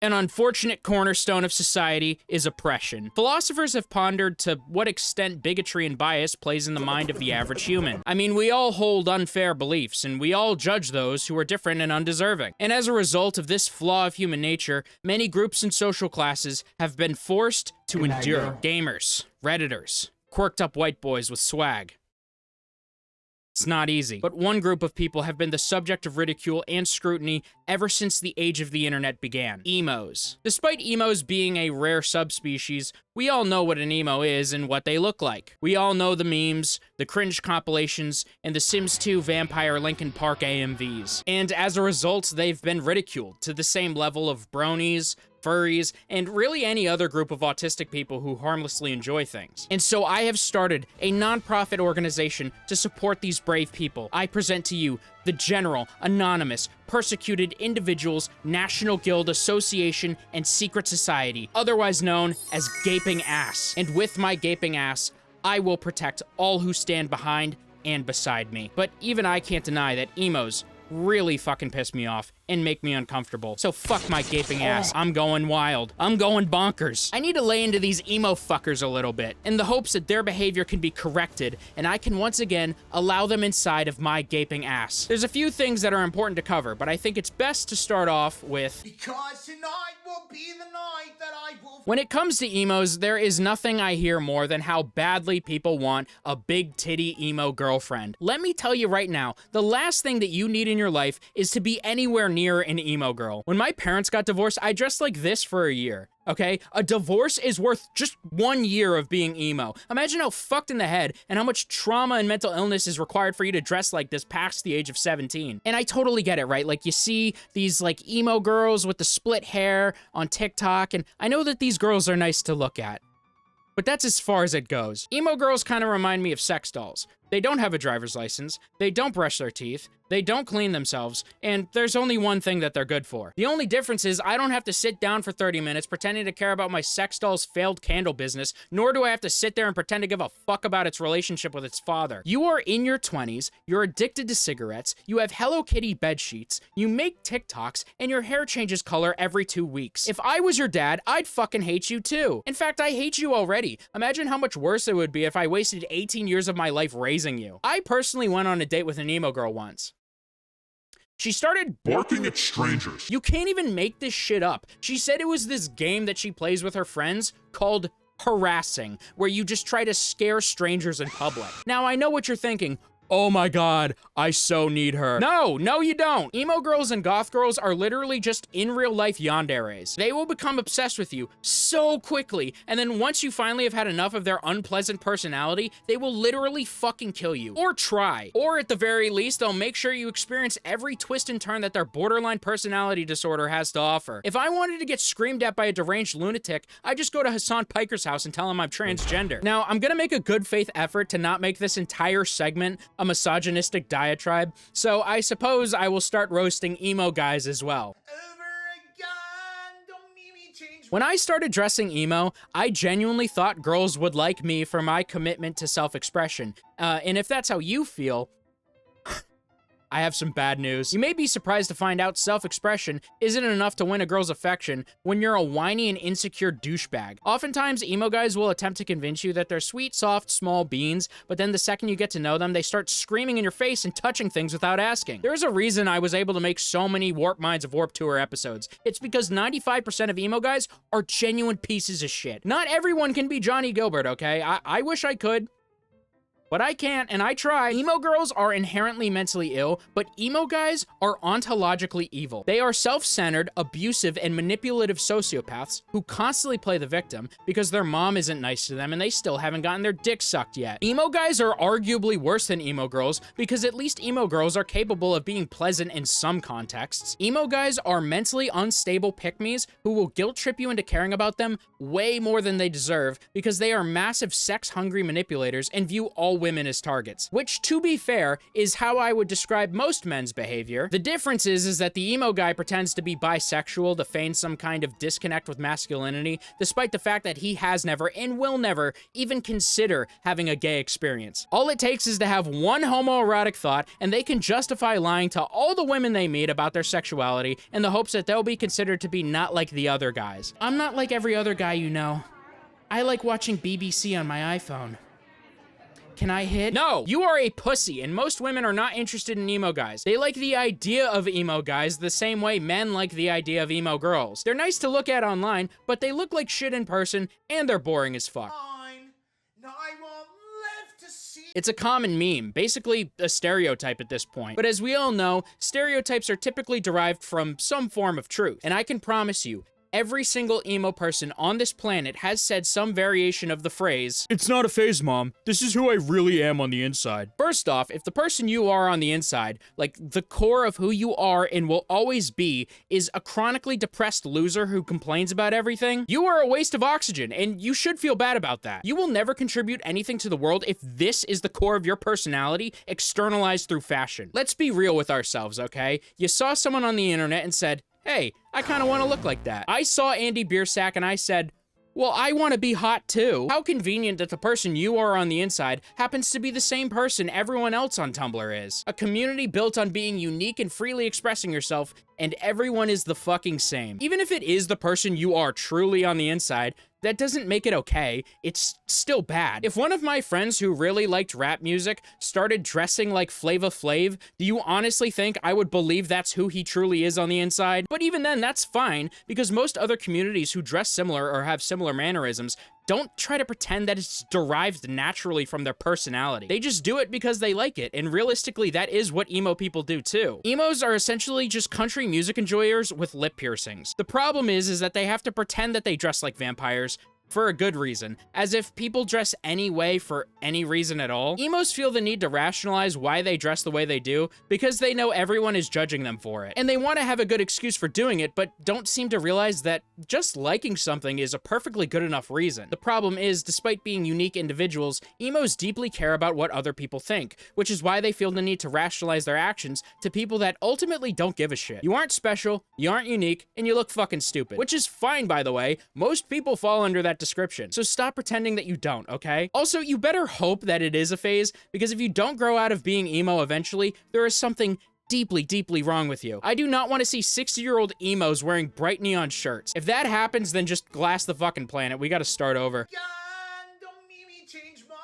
An unfortunate cornerstone of society is oppression. Philosophers have pondered to what extent bigotry and bias plays in the mind of the average human. I mean, we all hold unfair beliefs, and we all judge those who are different and undeserving. And as a result of this flaw of human nature, many groups and social classes have been forced to endure. Gamers, Redditors, quirked up white boys with swag. It's not easy. But one group of people have been the subject of ridicule and scrutiny ever since the age of the internet began. EMOs. Despite EMOs being a rare subspecies, we all know what an emo is and what they look like. We all know the memes, the cringe compilations, and the Sims 2 Vampire Linkin Park AMVs. And as a result, they've been ridiculed to the same level of bronies, furries, and really any other group of autistic people who harmlessly enjoy things. And so I have started a non-profit organization to support these brave people. I present to you the General, Anonymous, Persecuted Individuals, National Guild Association, and Secret Society, otherwise known as Gaping Ass. And with my gaping ass, I will protect all who stand behind and beside me. But even I can't deny that emos really fucking piss me off and make me uncomfortable. So fuck my gaping ass. I'm going wild. I'm going bonkers. I need to lay into these emo fuckers a little bit in the hopes that their behavior can be corrected and I can once again allow them inside of my gaping ass. There's a few things that are important to cover, but I think it's best to start off with because tonight will be the night that I will. When it comes to emos, there is nothing I hear more than how badly people want a big titty emo girlfriend. Let me tell you right now, the last thing that you need in your life is to be anywhere near an emo girl. When my parents got divorced, I dressed like this for a year. Okay? A divorce is worth just 1 year of being emo. Imagine how fucked in the head and how much trauma and mental illness is required for you to dress like this past the age of 17. And I totally get it, right? Like, you see these, like, emo girls with the split hair on TikTok, and I know that these girls are nice to look at. But that's as far as it goes. Emo girls kind of remind me of sex dolls. They don't have a driver's license, they don't brush their teeth, they don't clean themselves, and there's only one thing that they're good for. The only difference is I don't have to sit down for 30 minutes pretending to care about my sex doll's failed candle business, nor do I have to sit there and pretend to give a fuck about its relationship with its father. You are in your 20s, you're addicted to cigarettes, you have Hello Kitty bed sheets, you make TikToks, and your hair changes color every 2 weeks. If I was your dad, I'd fucking hate you too. In fact, I hate you already. Imagine how much worse it would be if I wasted 18 years of my life raising you. I personally went on a date with an emo girl once. She started barking at strangers. You can't even make this shit up. She said it was this game that she plays with her friends called harassing, where you just try to scare strangers in public. Now, I know what you're thinking. Oh my god, I so need her. No, you don't. Emo girls and goth girls are literally just in real life yanderes. They will become obsessed with you so quickly, and then once you finally have had enough of their unpleasant personality, they will literally fucking kill you. Or try. Or at the very least, they'll make sure you experience every twist and turn that their borderline personality disorder has to offer. If I wanted to get screamed at by a deranged lunatic, I'd just go to Hassan Piker's house and tell him I'm transgender. Now, I'm gonna make a good faith effort to not make this entire segment a misogynistic diatribe, so I suppose I will start roasting emo guys as well. When I started dressing emo, I genuinely thought girls would like me for my commitment to self-expression, and if that's how you feel, I have some bad news. You may be surprised to find out self-expression isn't enough to win a girl's affection when you're a whiny and insecure douchebag. Oftentimes, emo guys will attempt to convince you that they're sweet, soft, small beans, but then the second you get to know them, they start screaming in your face and touching things without asking. There's a reason I was able to make so many Warp Minds of Warp Tour episodes. It's because 95% of emo guys are genuine pieces of shit. Not everyone can be Johnny Gilbert, okay? I wish I could. But I can't, and I try. Emo girls are inherently mentally ill, but emo guys are ontologically evil. They are self-centered, abusive, and manipulative sociopaths who constantly play the victim because their mom isn't nice to them and they still haven't gotten their dick sucked yet. Emo guys are arguably worse than emo girls because at least emo girls are capable of being pleasant in some contexts. Emo guys are mentally unstable pick-me's who will guilt trip you into caring about them way more than they deserve because they are massive sex-hungry manipulators and view all all women as targets, which, to be fair, is how I would describe most men's behavior. The difference is that the emo guy pretends to be bisexual to feign some kind of disconnect with masculinity, despite the fact that he has never and will never even consider having a gay experience. All it takes is to have one homoerotic thought, and they can justify lying to all the women they meet about their sexuality in the hopes that they'll be considered to be not like the other guys. I'm not like every other guy you know. I like watching BBC on my iPhone. Can I hit? No, you are a pussy, and most women are not interested in emo guys. They like the idea of emo guys the same way men like the idea of emo girls. They're nice to look at online, but they look like shit in person, and they're boring as fuck. No, I won't live to see. It's a common meme, basically a stereotype at this point. But as we all know, stereotypes are typically derived from some form of truth. And I can promise you, every single emo person on this planet has said some variation of the phrase, "It's not a phase, Mom. This is who I really am on the inside." First off, if the person you are on the inside, like the core of who you are and will always be, is a chronically depressed loser who complains about everything, you are a waste of oxygen, and you should feel bad about that. You will never contribute anything to the world if this is the core of your personality, externalized through fashion. Let's be real with ourselves, okay? You saw someone on the internet and said, "Hey, I kind of want to look like that." I saw Andy Biersack and I said, "Well, I want to be hot too." How convenient that the person you are on the inside happens to be the same person everyone else on Tumblr is. A community built on being unique and freely expressing yourself, and everyone is the fucking same. Even if it is the person you are truly on the inside, that doesn't make it okay. It's still bad. If one of my friends who really liked rap music started dressing like Flava Flav, do you honestly think I would believe that's who he truly is on the inside? But even then, that's fine, because most other communities who dress similar or have similar mannerisms don't try to pretend that it's derived naturally from their personality. They just do it because they like it, and realistically, that is what emo people do too. Emos are essentially just country music enjoyers with lip piercings. The problem is that they have to pretend that they dress like vampires for a good reason, as if people dress any way for any reason at all. Emos feel the need to rationalize why they dress the way they do because they know everyone is judging them for it. And they want to have a good excuse for doing it, but don't seem to realize that just liking something is a perfectly good enough reason. The problem is, despite being unique individuals, emos deeply care about what other people think, which is why they feel the need to rationalize their actions to people that ultimately don't give a shit. You aren't special, you aren't unique, and you look fucking stupid. Which is fine, by the way. Most people fall under that description, so stop pretending that you don't, okay? Also, you better hope that it is a phase, because if you don't grow out of being emo eventually, there is something deeply, deeply wrong with you. I do not want to see 60-year-old emos wearing bright neon shirts. If that happens, then just glass the fucking planet. We gotta start over. Don't make me change my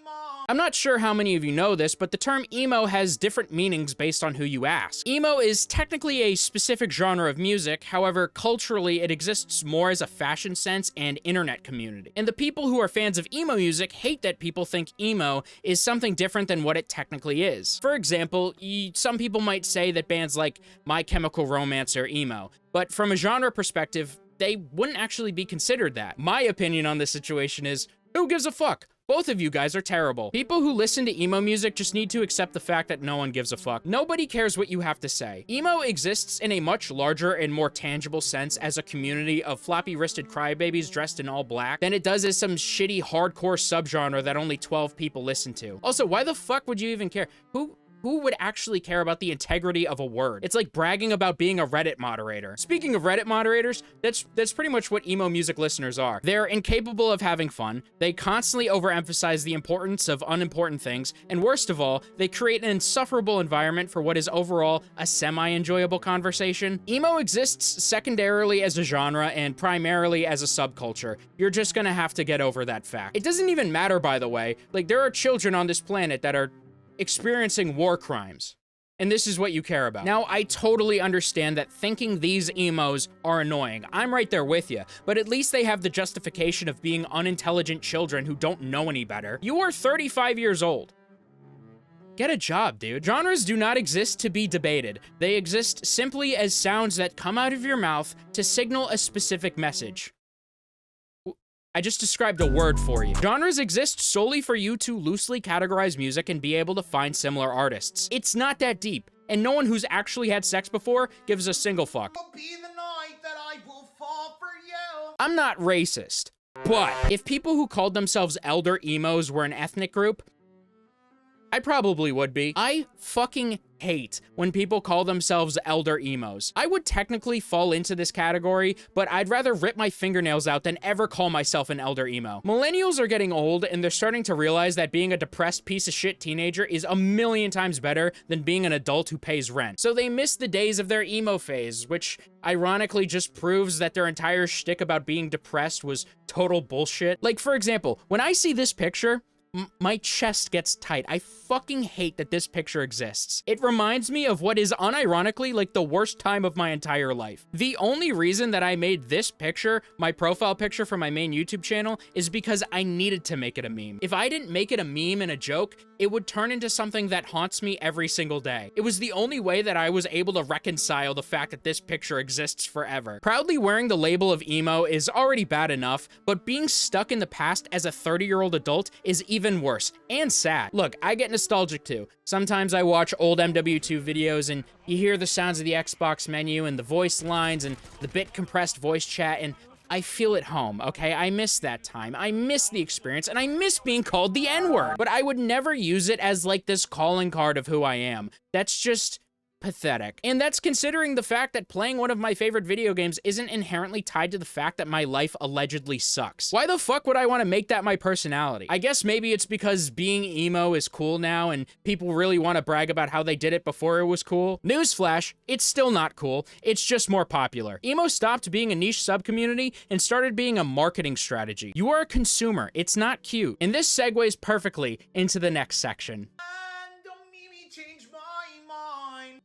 mind. I'm not sure how many of you know this, but the term emo has different meanings based on who you ask. Emo is technically a specific genre of music, however, culturally it exists more as a fashion sense and internet community. And the people who are fans of emo music hate that people think emo is something different than what it technically is. For example, some people might say that bands like My Chemical Romance are emo, but from a genre perspective, they wouldn't actually be considered that. My opinion on this situation is, who gives a fuck? Both of you guys are terrible. People who listen to emo music just need to accept the fact that no one gives a fuck. Nobody cares what you have to say. Emo exists in a much larger and more tangible sense as a community of floppy-wristed crybabies dressed in all black than it does as some shitty hardcore subgenre that only 12 people listen to. Also, why the fuck would you even care? Who would actually care about the integrity of a word? It's like bragging about being a Reddit moderator. Speaking of Reddit moderators, that's pretty much what emo music listeners are. They're incapable of having fun, they constantly overemphasize the importance of unimportant things, and worst of all, they create an insufferable environment for what is overall a semi-enjoyable conversation. Emo exists secondarily as a genre and primarily as a subculture. You're just gonna have to get over that fact. It doesn't even matter, by the way. Like, there are children on this planet that are experiencing war crimes, and this is what you care about. Now, I totally understand that thinking these emos are annoying. I'm right there with you, but at least they have the justification of being unintelligent children who don't know any better. You are 35 years old. Get a job, dude. Genres do not exist to be debated. They exist simply as sounds that come out of your mouth to signal a specific message. I just described a word for you. Genres exist solely for you to loosely categorize music and be able to find similar artists. It's not that deep, and no one who's actually had sex before gives a single fuck. Will be the night that I will fall for you. I'm not racist, but if people who called themselves elder emos were an ethnic group, I probably would be. I fucking hate when people call themselves elder emos. I would technically fall into this category, but I'd rather rip my fingernails out than ever call myself an elder emo. Millennials are getting old, and they're starting to realize that being a depressed piece of shit teenager is a million times better than being an adult who pays rent. So they miss the days of their emo phase, which ironically just proves that their entire shtick about being depressed was total bullshit. Like, for example, when I see this picture, my chest gets tight. I fucking hate that this picture exists. It reminds me of what is unironically like the worst time of my entire life. The only reason that I made this picture my profile picture for my main YouTube channel is because I needed to make it a meme. If I didn't make it a meme and a joke, it would turn into something that haunts me every single day. It was the only way that I was able to reconcile the fact that this picture exists forever. Proudly wearing the label of emo is already bad enough, but being stuck in the past as a 30-year-old adult is even worse and sad. Look, I get nostalgic too. Sometimes I watch old MW2 videos and you hear the sounds of the Xbox menu and the voice lines and the bit compressed voice chat, and I feel at home, okay? I miss that time. I miss the experience, and I miss being called the N-word. But I would never use it as like this calling card of who I am. That's just pathetic. And that's considering the fact that playing one of my favorite video games isn't inherently tied to the fact that my life allegedly sucks. Why the fuck would I want to make that my personality? I guess maybe it's because being emo is cool now and people really want to brag about how they did it before it was cool. Newsflash, it's still not cool. It's just more popular. Emo stopped being a niche subcommunity and started being a marketing strategy. You are a consumer. It's not cute. And this segues perfectly into the next section.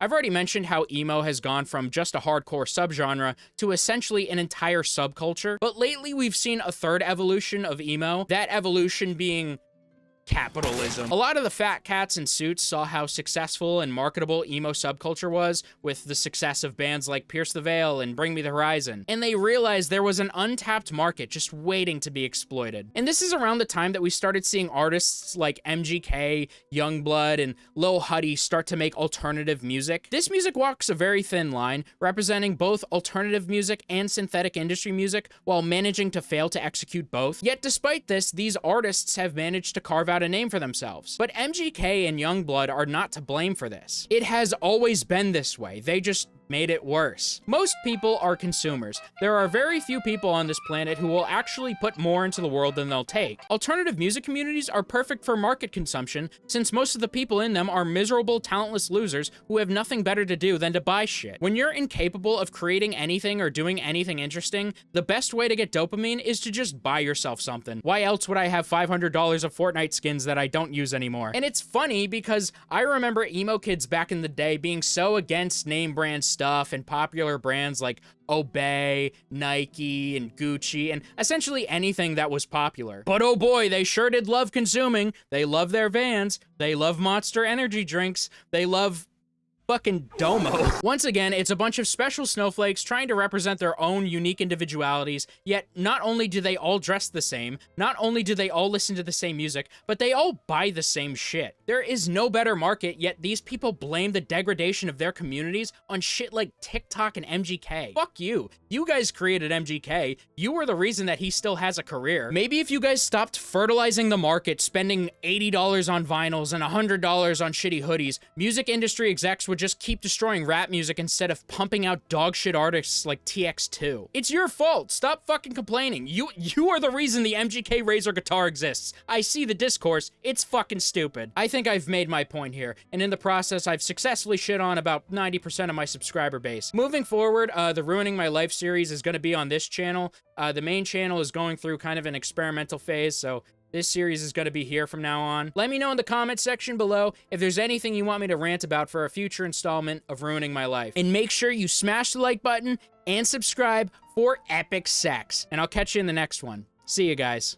I've already mentioned how emo has gone from just a hardcore subgenre to essentially an entire subculture, but lately we've seen a third evolution of emo, that evolution being capitalism. A lot of the fat cats in suits saw how successful and marketable emo subculture was with the success of bands like Pierce the Veil and Bring Me the Horizon, and they realized there was an untapped market just waiting to be exploited. And this is around the time that we started seeing artists like MGK, Youngblood, and Lil Huddy start to make alternative music. This music walks a very thin line, representing both alternative music and synthetic industry music while managing to fail to execute both. Yet despite this, these artists have managed to carve out a name for themselves. But MGK and Youngblood are not to blame for this. It has always been this way. They just made it worse. Most people are consumers. There are very few people on this planet who will actually put more into the world than they'll take. Alternative music communities are perfect for market consumption since most of the people in them are miserable, talentless losers who have nothing better to do than to buy shit. When you're incapable of creating anything or doing anything interesting, the best way to get dopamine is to just buy yourself something. Why else would I have $500 of Fortnite skins that I don't use anymore? And it's funny because I remember emo kids back in the day being so against name brand stuff and popular brands like Obey, Nike, and Gucci, and essentially anything that was popular. But oh boy, they sure did love consuming. They love their Vans. They love Monster energy drinks. They love fucking Domo. Once again, it's a bunch of special snowflakes trying to represent their own unique individualities, yet not only do they all dress the same, not only do they all listen to the same music, but they all buy the same shit. There is no better market, yet these people blame the degradation of their communities on shit like TikTok and MGK. Fuck you. You guys created MGK. You were the reason that he still has a career. Maybe if you guys stopped fertilizing the market, spending $80 on vinyls and $100 on shitty hoodies, music industry execs would just keep destroying rap music instead of pumping out dog shit artists like TX2. It's your fault. Stop fucking complaining. You are the reason the MGK Razor guitar exists. I see the discourse. It's fucking stupid. I think I've made my point here, and in the process, I've successfully shit on about 90% of my subscriber base. Moving forward, the Ruining My Life series is going to be on this channel. The main channel is going through kind of an experimental phase, so this series is going to be here from now on. Let me know in the comment section below if there's anything you want me to rant about for a future installment of Ruining My Life. And make sure you smash the like button and subscribe for epic sex. And I'll catch you in the next one. See you guys.